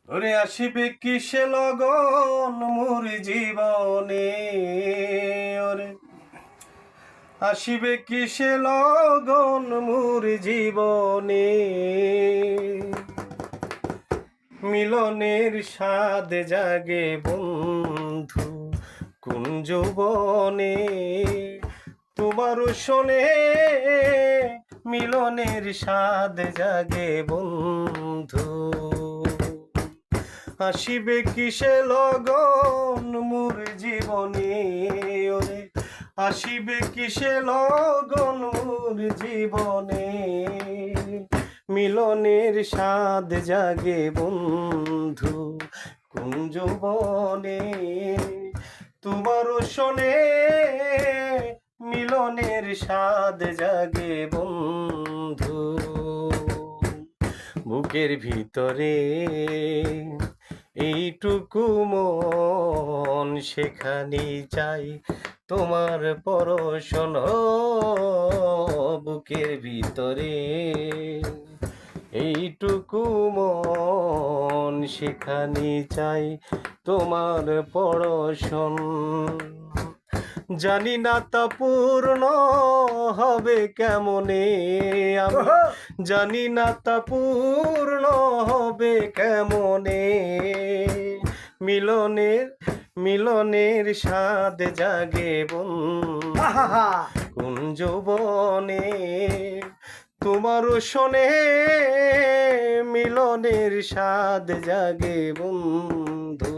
ওরে আসিবে কিসে লগন মোর জীবনে, ওরে আসিবে কিসে লগন মোর জীবনে, মিলনের স্বাদ জাগে বন্ধু কোন যৌবনে, তোমার শোনে মিলনের স্বাদ জাগে বন্ধু, আসিবে কিসে লগন মোর জীবনে, ওরে আসিবে কিসে লগন মোর জীবনে, মিলনের স্বাদ জাগে বন্ধু কোন যৌবনে, তোমার শোনে মিলনের স্বাদ জাগে বন্ধু, বুকের ভিতরে এইটুকু মন সেখানে চাই তোমার পরশন, বুকের ভিতরে এইটুকু মন সেখানে চাই তোমার পরশন, জানি না তা পূর্ণ হবে কেমনে, আমি জানি না তা পূর্ণ হবে কেমনে, মিলনের মিলনের স্বাদ জাগে বন্ধু কোন যৌবনে, তোমার শোনে মিলনের স্বাদ জাগে বন্ধু,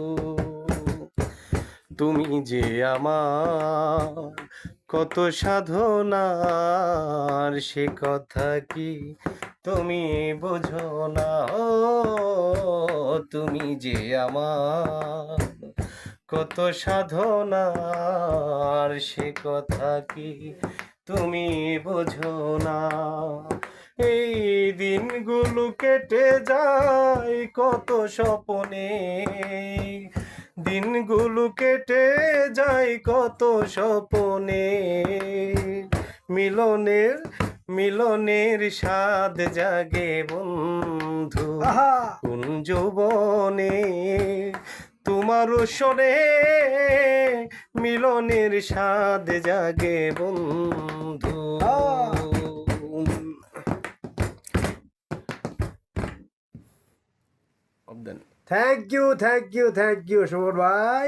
তুমি যে আমার কত সাধনার সে কথা কি তুমি বোঝো না, তুমি যে আমার কত সাধনার সে কথা কি তুমি বোঝো না, এই দিনগুলো কেটে যায় কত স্বপনে, দিনগুলো কেটে যায় কত স্বপনে, মিলনের মিলনের স্বাদ জাগে বন্ধু কোন যৌবনে, তোমার শোনে মিলনের স্বাদ জাগে বন্ধু। থ্যাংক ইউ সুমন ভাই।